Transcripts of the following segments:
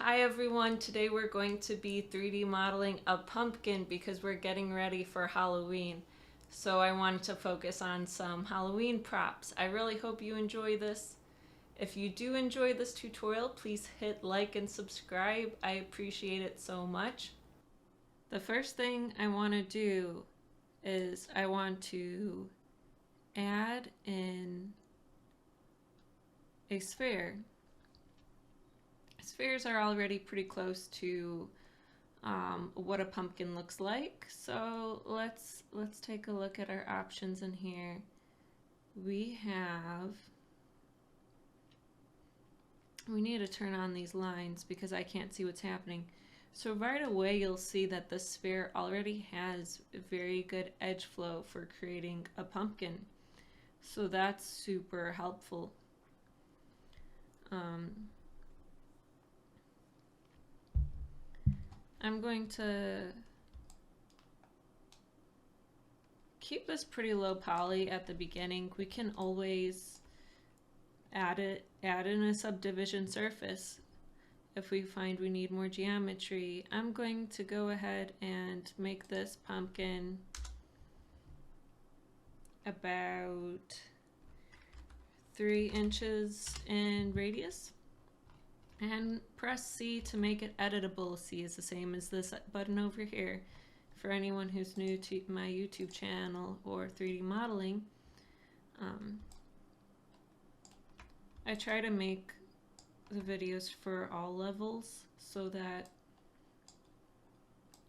Hi everyone, today we're going to be 3D modeling a pumpkin because we're getting ready for Halloween. So I wanted to focus on some Halloween props. I really hope you enjoy this. If you do enjoy this tutorial, please hit like and subscribe. I appreciate it so much. The first thing I want to do is I want to add in a sphere. Spheres are already pretty close to what a pumpkin looks like. So let's take a look at our options in here. We need to turn on these lines because I can't see what's happening. So right away you'll see that the sphere already has very good edge flow for creating a pumpkin. So that's super helpful. I'm going to keep this pretty low poly at the beginning. We can always add in a subdivision surface if we find we need more geometry. I'm going to go ahead and make this pumpkin about 3 inches in radius. And press C to make it editable. C is the same as this button over here. For anyone who's new to my YouTube channel or 3D modeling, I try to make the videos for all levels so that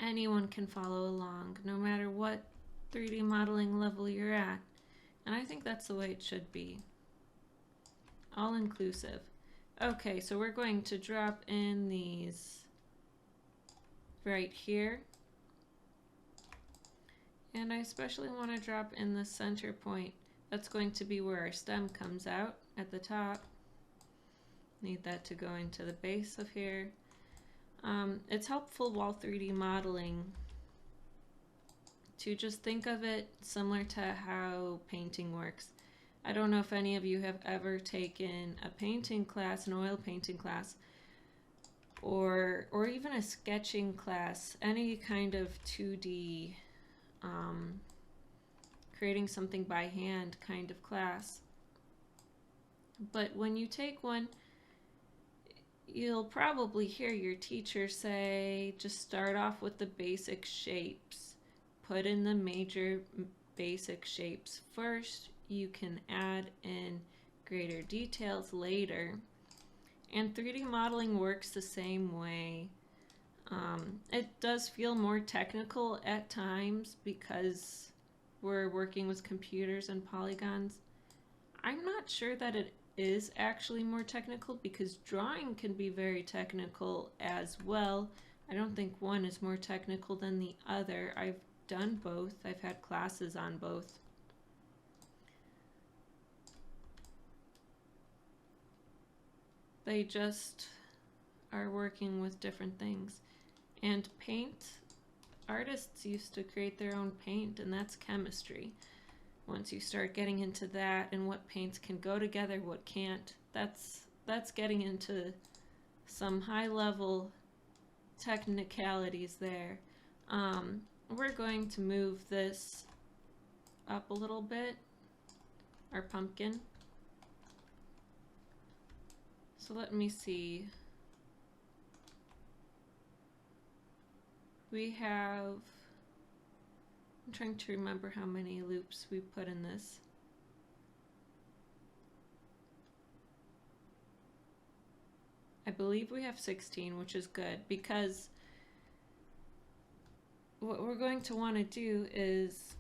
anyone can follow along, no matter what 3D modeling level you're at. And I think that's the way it should be. All inclusive. Okay, so we're going to drop in these right here. And I especially want to drop in the center point. That's going to be where our stem comes out at the top. Need that to go into the base of here. It's helpful while 3D modeling to just think of it similar to how painting works. I don't know if any of you have ever taken a painting class, an oil painting class, or even a sketching class, any kind of 2D, creating something by hand kind of class. But when you take one, you'll probably hear your teacher say, just start off with the basic shapes. Put in the major basic shapes first. You can add in greater details later. And 3D modeling works the same way. It does feel more technical at times because we're working with computers and polygons. I'm not sure that it is actually more technical because drawing can be very technical as well. I don't think one is more technical than the other. I've done both. I've had classes on both. They just are working with different things. And paint, artists used to create their own paint, and that's chemistry. Once you start getting into that and what paints can go together, what can't, that's getting into some high-level technicalities there. We're going to move this up a little bit, our pumpkin. So let me see. We have, I'm trying to remember how many loops we put in this. I believe we have 16, which is good because what we're going to want to do is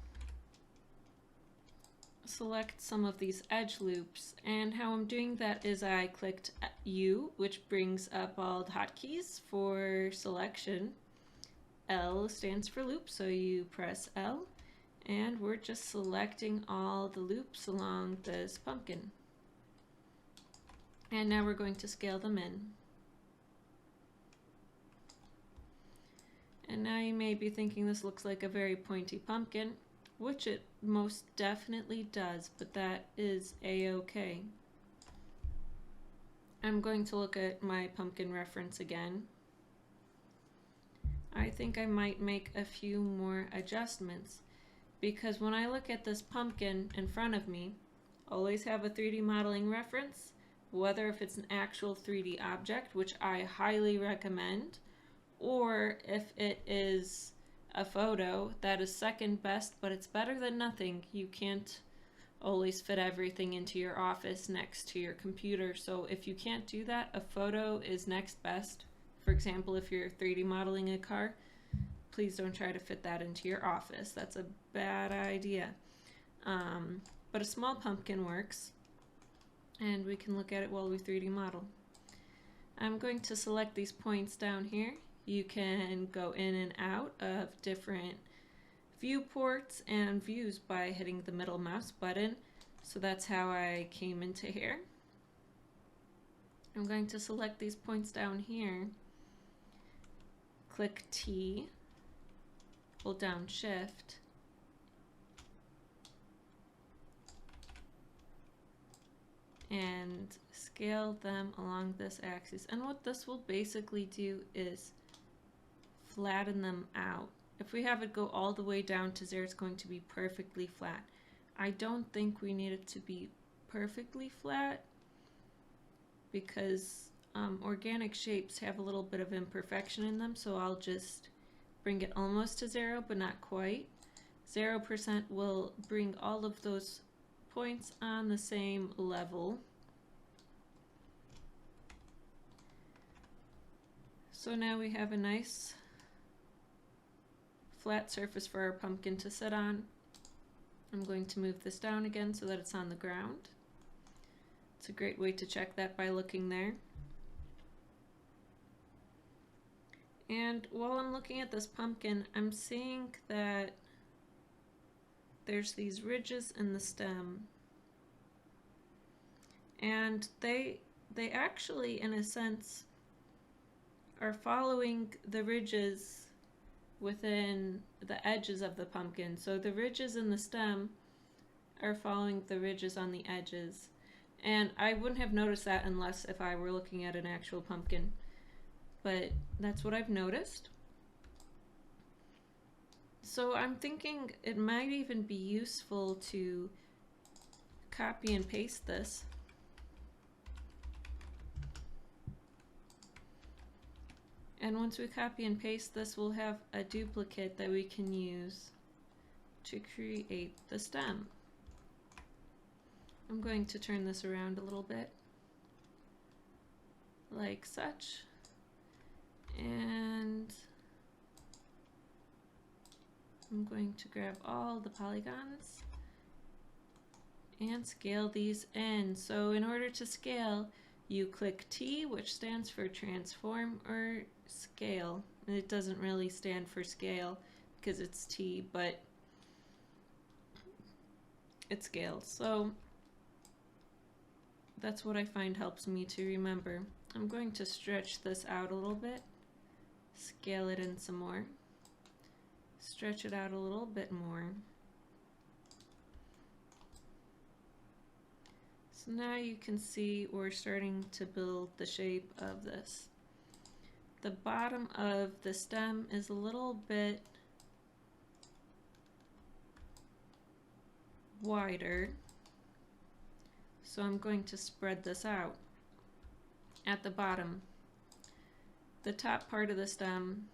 select some of these edge loops, and how I'm doing that is I clicked U, which brings up all the hotkeys for selection. L stands for loop, so you press L, and we're just selecting all the loops along this pumpkin. And now we're going to scale them in. And now you may be thinking this looks like a very pointy pumpkin, which it most definitely does, but that is a-okay. I'm going to look at my pumpkin reference again. I think I might make a few more adjustments, because when I look at this pumpkin in front of me, always have a 3D modeling reference, whether if it's an actual 3D object, which I highly recommend, or if it is a photo, that is second best, but it's better than nothing. You can't always fit everything into your office next to your computer, so if you can't do that, a photo is next best. For example, if you're 3D modeling a car, please don't try to fit that into your office. That's a bad idea. But a small pumpkin works, and we can look at it while we 3D model. I'm going to select these points down here. You can go in and out of different viewports and views by hitting the middle mouse button. So that's how I came into here. I'm going to select these points down here, click T, hold down Shift, and scale them along this axis. And what this will basically do is flatten them out. If we have it go all the way down to 0, it's going to be perfectly flat. I don't think we need it to be perfectly flat, because organic shapes have a little bit of imperfection in them, so I'll just bring it almost to 0, but not quite. 0% will bring all of those points on the same level. So now we have a nice flat surface for our pumpkin to sit on. I'm going to move this down again so that it's on the ground. It's a great way to check that by looking there. And while I'm looking at this pumpkin, I'm seeing that there's these ridges in the stem. And they actually, in a sense, are following the ridges within the edges of the pumpkin. So the ridges in the stem are following the ridges on the edges. And I wouldn't have noticed that unless if I were looking at an actual pumpkin. But that's what I've noticed. So I'm thinking it might even be useful to copy and paste this. And once we copy and paste this, we'll have a duplicate that we can use to create the stem. I'm going to turn this around a little bit, like such. And I'm going to grab all the polygons and scale these in. So in order to scale, you click T, which stands for transform or scale. And it doesn't really stand for scale because it's T, but it scales. So that's what I find helps me to remember. I'm going to stretch this out a little bit, scale it in some more, stretch it out a little bit more. So now you can see we're starting to build the shape of this. The bottom of the stem is a little bit wider, so I'm going to spread this out. At the bottom, the top part of the stem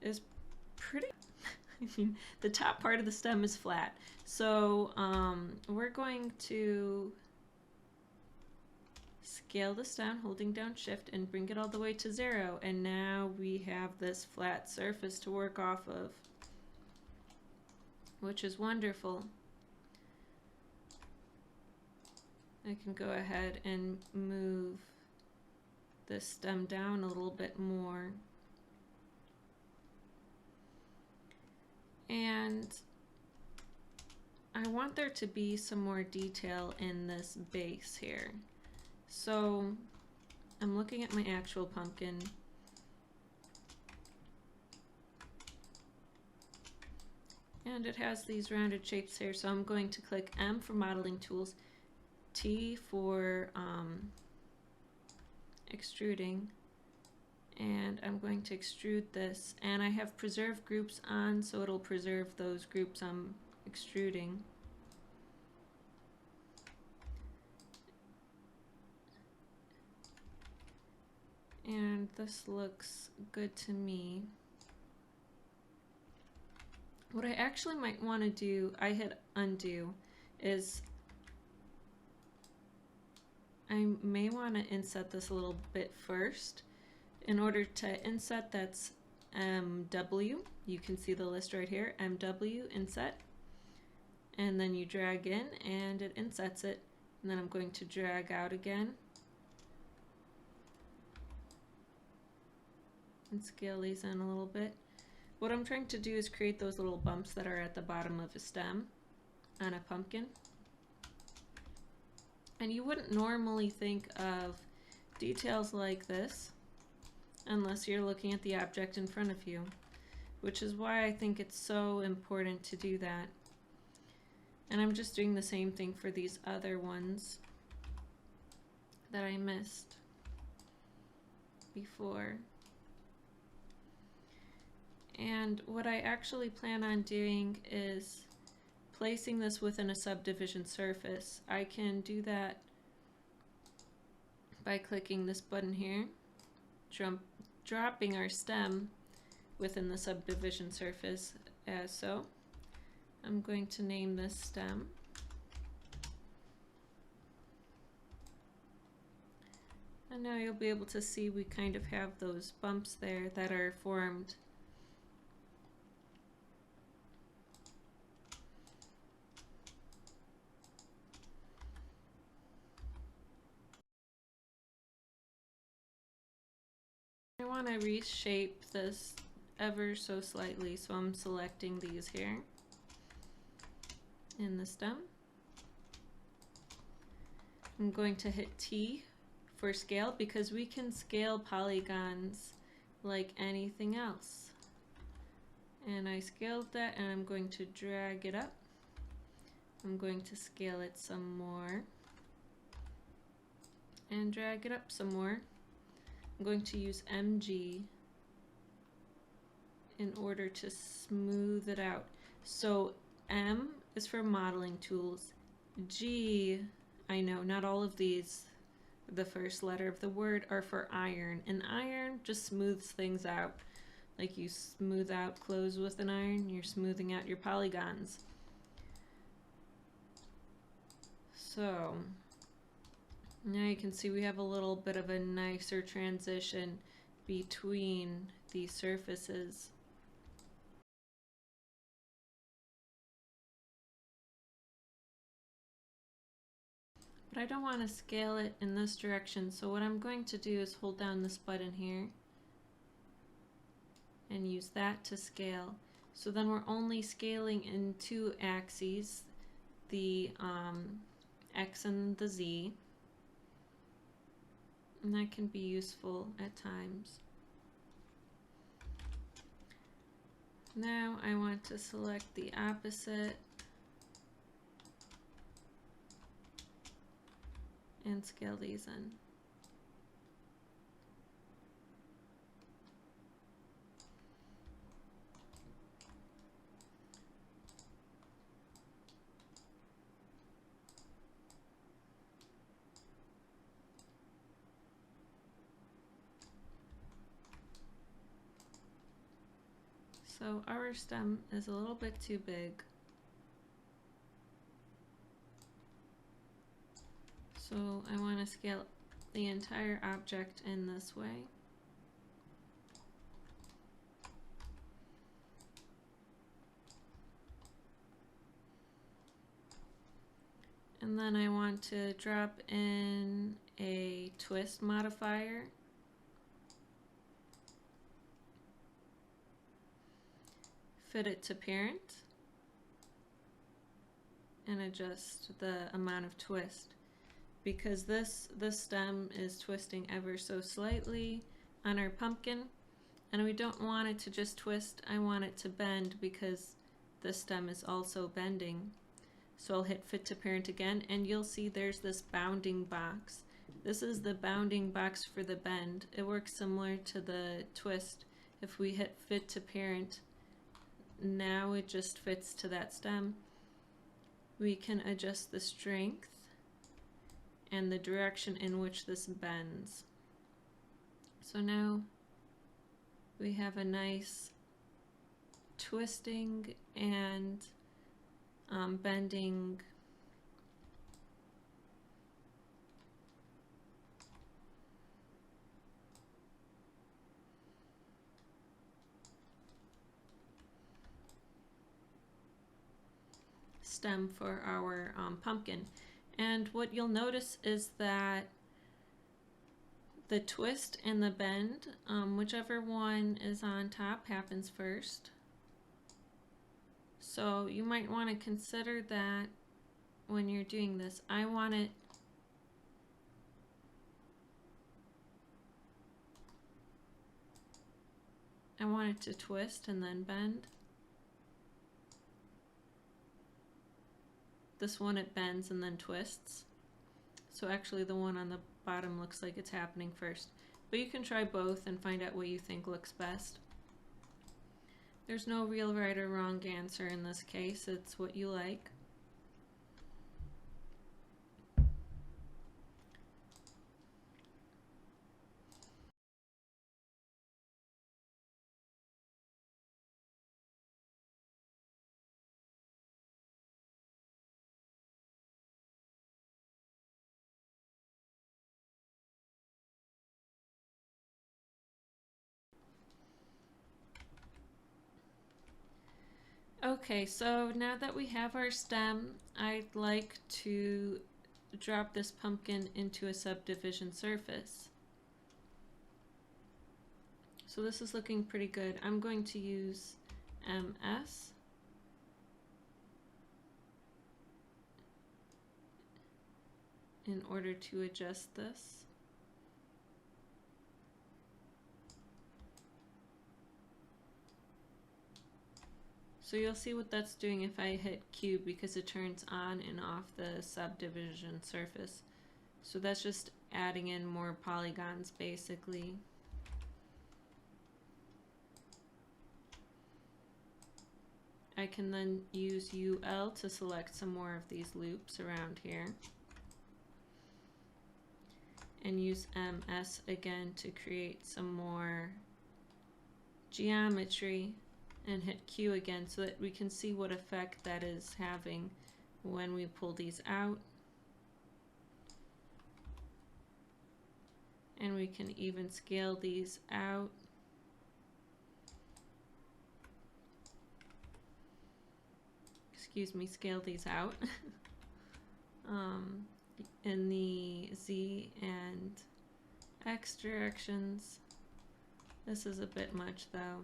is pretty I mean, the top part of the stem is flat. So we're going to scale this down, holding down Shift, and bring it all the way to 0. And now we have this flat surface to work off of, which is wonderful. I can go ahead and move this stem down a little bit more. And I want there to be some more detail in this base here. So I'm looking at my actual pumpkin. And it has these rounded shapes here, so I'm going to click M for modeling tools, T for extruding, and I'm going to extrude this, and I have preserve groups on, so it'll preserve those groups I'm extruding. And this looks good to me. What I actually might want to do, I hit undo, is I may want to inset this a little bit first. In order to inset, that's MW. You can see the list right here, MW, inset. And then you drag in and it insets it. And then I'm going to drag out again. And scale these in a little bit. What I'm trying to do is create those little bumps that are at the bottom of a stem on a pumpkin. And you wouldn't normally think of details like this unless you're looking at the object in front of you, which is why I think it's so important to do that. And I'm just doing the same thing for these other ones that I missed before. And what I actually plan on doing is placing this within a subdivision surface. I can do that by clicking this button here, dropping our stem within the subdivision surface as so. I'm going to name this stem. And now you'll be able to see we kind of have those bumps there that are formed. I want to reshape this ever so slightly, so I'm selecting these here in the stem. I'm going to hit T for scale because we can scale polygons like anything else. And I scaled that and I'm going to drag it up. I'm going to scale it some more and drag it up some more. I'm going to use MG in order to smooth it out. So M is for modeling tools. G, I know not all of these, the first letter of the word, are for iron. And iron just smooths things out. Like you smooth out clothes with an iron, you're smoothing out your polygons. So now you can see we have a little bit of a nicer transition between these surfaces. But I don't want to scale it in this direction, so what I'm going to do is hold down this button here and use that to scale. So then we're only scaling in two axes, the X and the Z. And that can be useful at times. Now I want to select the opposite and scale these in. So our stem is a little bit too big. So I want to scale the entire object in this way. And then I want to drop in a twist modifier. Fit it to parent and adjust the amount of twist, because this stem is twisting ever so slightly on our pumpkin and we don't want it to just twist, I want it to bend because the stem is also bending. So I'll hit fit to parent again, and you'll see there's this bounding box. This is the bounding box for the bend. It works similar to the twist. If we hit fit to parent, now it just fits to that stem. We can adjust the strength and the direction in which this bends. So now we have a nice twisting and bending stem for our pumpkin. And what you'll notice is that the twist and the bend, whichever one is on top happens first. So you might want to consider that when you're doing this. I want it to twist and then bend. This one, it bends and then twists. So actually the one on the bottom looks like it's happening first. But you can try both and find out what you think looks best. There's no real right or wrong answer in this case. It's what you like. Okay, so now that we have our stem, I'd like to drop this pumpkin into a subdivision surface. So this is looking pretty good. I'm going to use MS. In order to adjust this. So you'll see what that's doing if I hit Q, because it turns on and off the subdivision surface. So that's just adding in more polygons basically. I can then use UL to select some more of these loops around here. And use MS again to create some more geometry, and hit Q again so that we can see what effect that is having when we pull these out. And we can even scale these out. Excuse me, scale these out in the Z and X directions. This is a bit much though.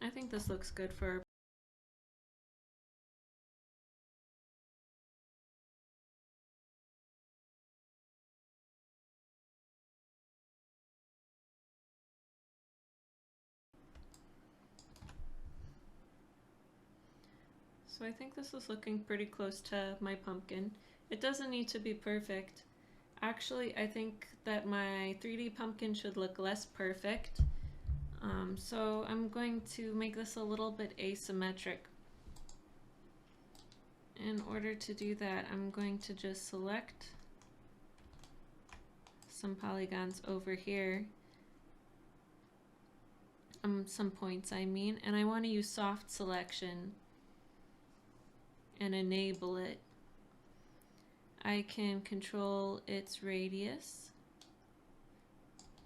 I think this looks good for So I think this is looking pretty close to my pumpkin. It doesn't need to be perfect. Actually, I think that my 3D pumpkin should look less perfect. So I'm going to make this a little bit asymmetric. In order to do that, I'm going to just select some polygons over here. Some points I mean, and I want to use soft selection and enable it. I can control its radius,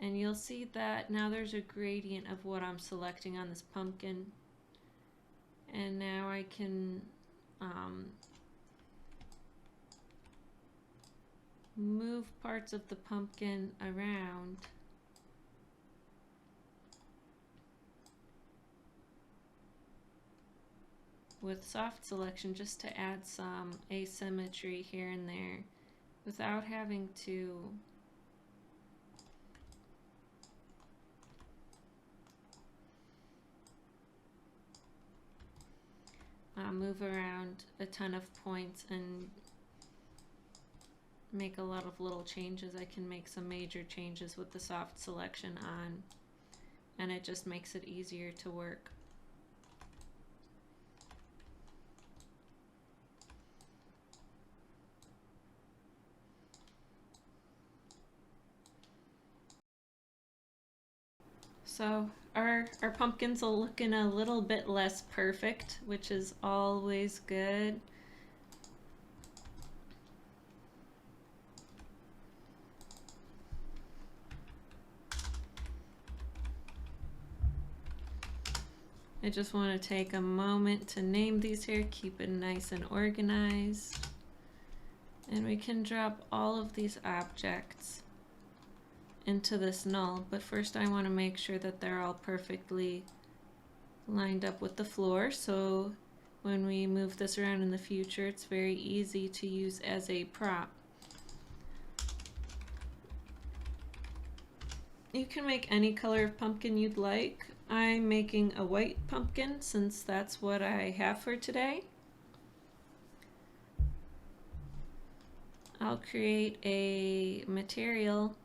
and you'll see that now there's a gradient of what I'm selecting on this pumpkin. And now I can move parts of the pumpkin around with soft selection just to add some asymmetry here and there without having to move around a ton of points and make a lot of little changes. I can make some major changes with the soft selection on, and it just makes it easier to work. So our pumpkins are looking a little bit less perfect, which is always good. I just want to take a moment to name these here, keep it nice and organized. And we can drop all of these objects into this null, but first I want to make sure that they're all perfectly lined up with the floor, so when we move this around in the future, it's very easy to use as a prop. You can make any color of pumpkin you'd like. I'm making a white pumpkin since that's what I have for today. I'll create a material,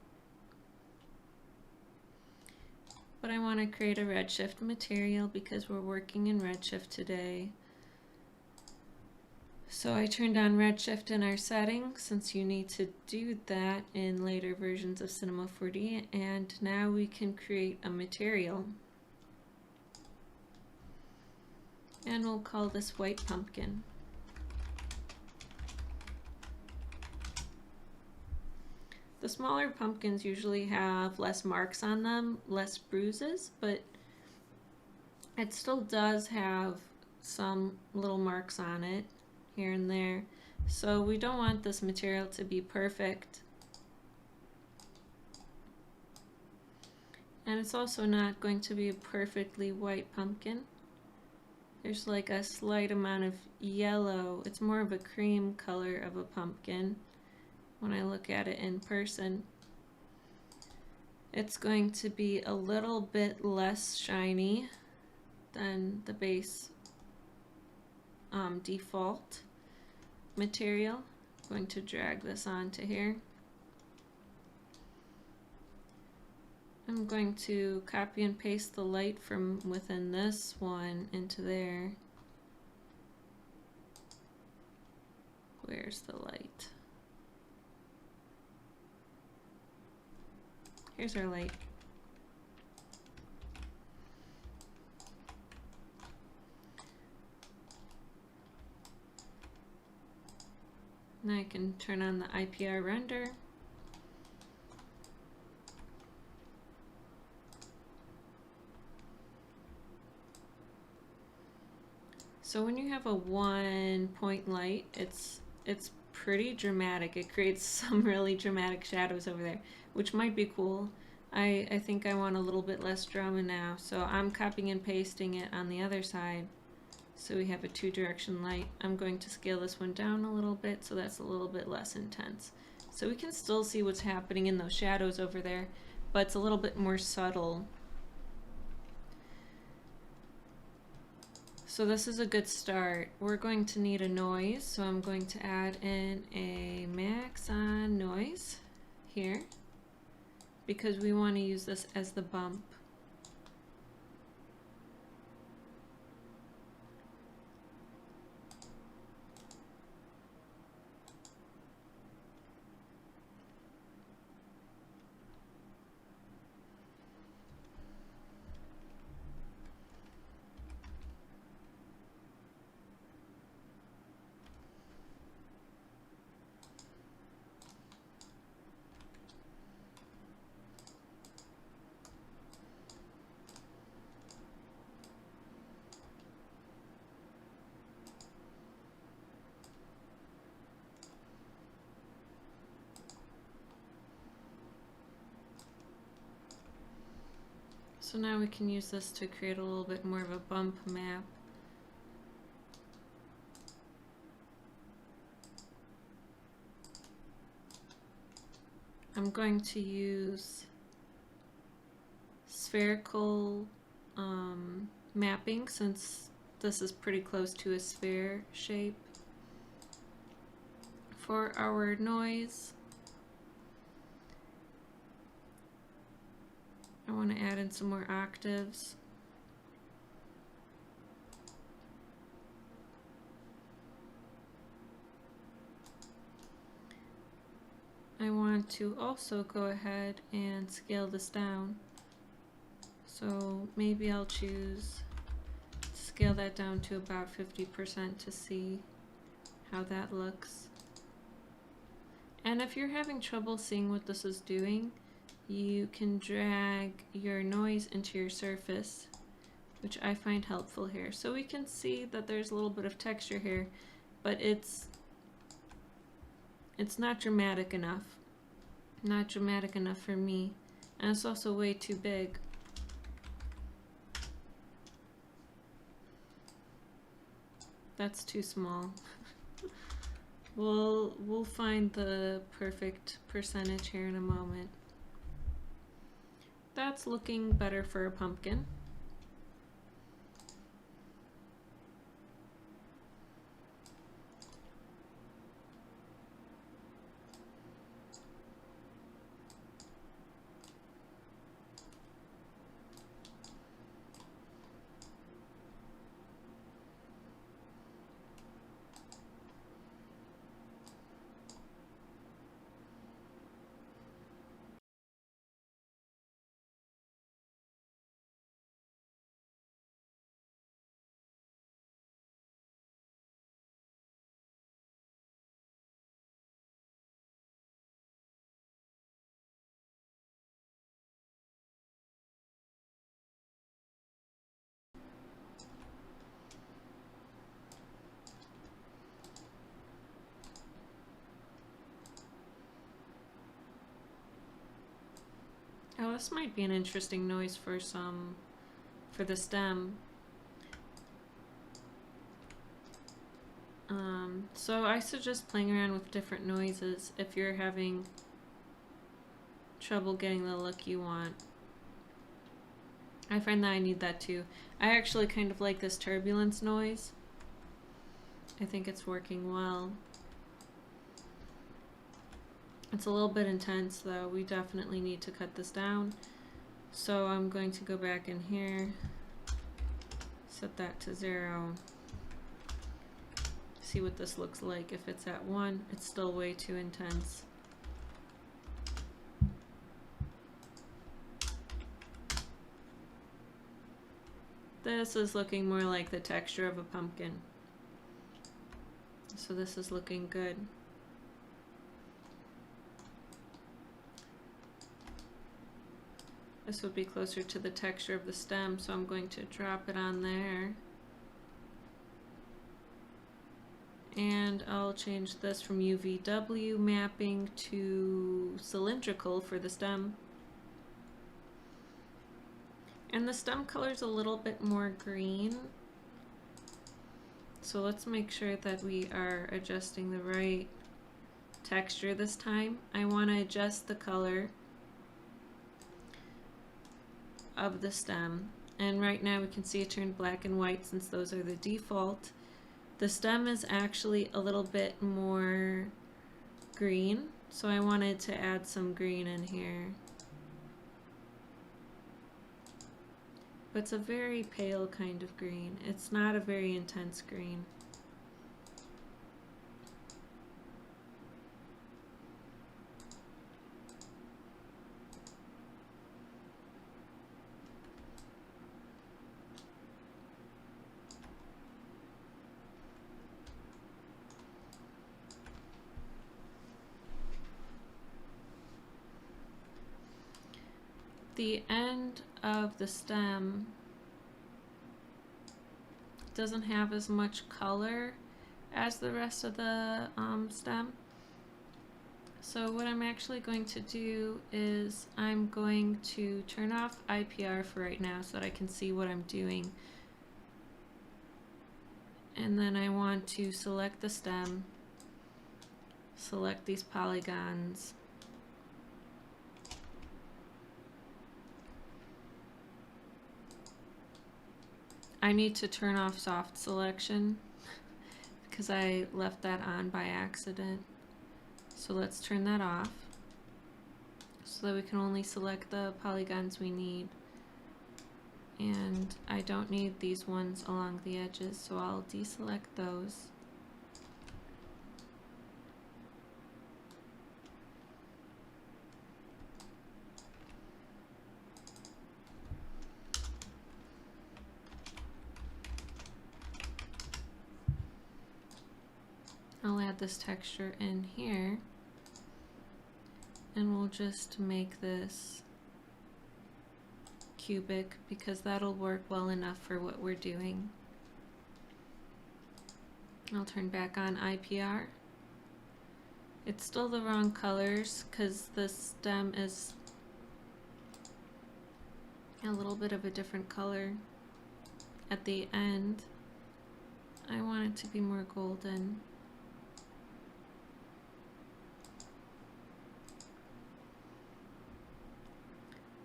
but I want to create a redshift material because we're working in redshift today. So I turned on redshift in our settings since you need to do that in later versions of Cinema 4D, and now we can create a material. And we'll call this white pumpkin. The smaller pumpkins usually have less marks on them, less bruises, but it still does have some little marks on it here and there. So we don't want this material to be perfect. And it's also not going to be a perfectly white pumpkin. There's like a slight amount of yellow. It's more of a cream color of a pumpkin. When I look at it in person, it's going to be a little bit less shiny than the base default material. I'm going to drag this onto here. I'm going to copy and paste the light from within this one into there. Where's the light? Here's our light. Now I can turn on the IPR render. So when you have a 1-point light, it's pretty dramatic. It creates some really dramatic shadows over there, which might be cool. I think I want a little bit less drama now, so I'm copying and pasting it on the other side. So we have a 2-direction light. I'm going to scale this one down a little bit so that's a little bit less intense. So we can still see what's happening in those shadows over there, but it's a little bit more subtle. So this is a good start. We're going to need a noise, so I'm going to add in a max on noise here because we want to use this as the bump. So now we can use this to create a little bit more of a bump map. I'm going to use spherical mapping since this is pretty close to a sphere shape. For our noise, I want to add in some more octaves. I want to also go ahead and scale this down. So maybe I'll choose to scale that down to about 50% to see how that looks. And if you're having trouble seeing what this is doing, you can drag your noise into your surface, which I find helpful here. So we can see that there's a little bit of texture here, but it's not dramatic enough. Not dramatic enough for me. And it's also way too big. That's too small. We'll find the perfect percentage here in a moment. That's looking better for a pumpkin. Oh, this might be an interesting noise for the stem. So I suggest playing around with different noises if you're having trouble getting the look you want. I find that I need that too. I actually kind of like this turbulence noise. I think it's working well. It's a little bit intense though. We definitely need to cut this down. So I'm going to go back in here, set that to 0. See what this looks like. If it's at 1, it's still way too intense. This is looking more like the texture of a pumpkin. So this is looking good. This would be closer to the texture of the stem, so I'm going to drop it on there. And I'll change this from UVW mapping to cylindrical for the stem. And the stem color is a little bit more green. So let's make sure that we are adjusting the right texture this time. I want to adjust the color of the stem. And right now we can see it turned black and white since those are the default. The stem is actually a little bit more green, so I wanted to add some green in here. But it's a very pale kind of green. It's not a very intense green. The end of the stem doesn't have as much color as the rest of the stem. So what I'm actually going to do is I'm going to turn off IPR for right now so that I can see what I'm doing. And then I want to select the stem, select these polygons, I need to turn off soft selection because I left that on by accident. So let's turn that off so that we can only select the polygons we need. And I don't need these ones along the edges, so I'll deselect those. I'll add this texture in here, and we'll just make this cubic because that'll work well enough for what we're doing. I'll turn back on IPR. It's still the wrong colors because the stem is a little bit of a different color at the end. I want it to be more golden.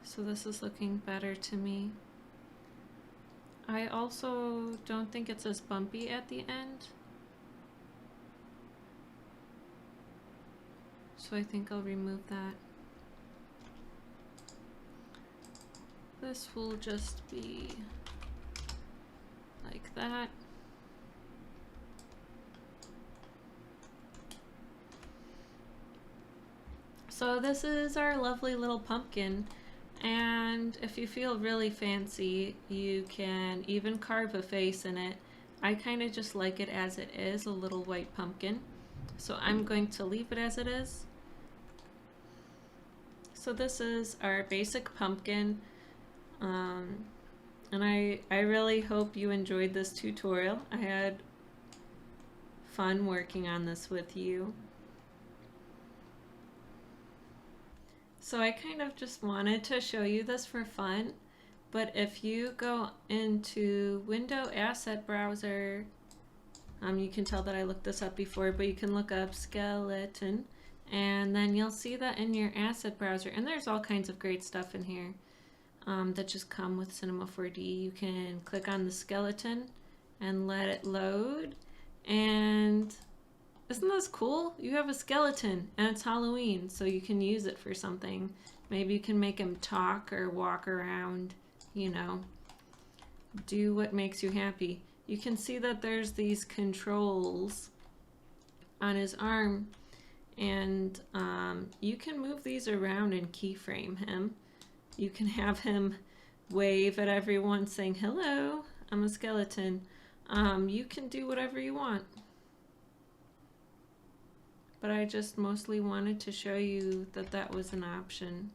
So this is looking better to me. I also don't think it's as bumpy at the end. So I think I'll remove that. This will just be like that. So this is our lovely little pumpkin. And if you feel really fancy, you can even carve a face in it. I kind of just like it as it is, a little white pumpkin. So I'm going to leave it as it is. So this is our basic pumpkin. And I really hope you enjoyed this tutorial. I had fun working on this with you. So I kind of just wanted to show you this for fun, but if you go into Window Asset Browser, you can tell that I looked this up before, but you can look up skeleton, and then you'll see that in your asset browser, and there's all kinds of great stuff in here that just come with Cinema 4D. You can click on the skeleton and let it load, and isn't this cool? You have a skeleton and it's Halloween, so you can use it for something. Maybe you can make him talk or walk around, you know, do what makes you happy. You can see that there's these controls on his arm, and you can move these around and keyframe him. You can have him wave at everyone saying, "Hello, I'm a skeleton." You can do whatever you want. But I just mostly wanted to show you that that was an option.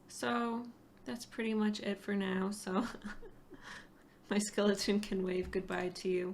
So that's pretty much it for now. So my skeleton can wave goodbye to you.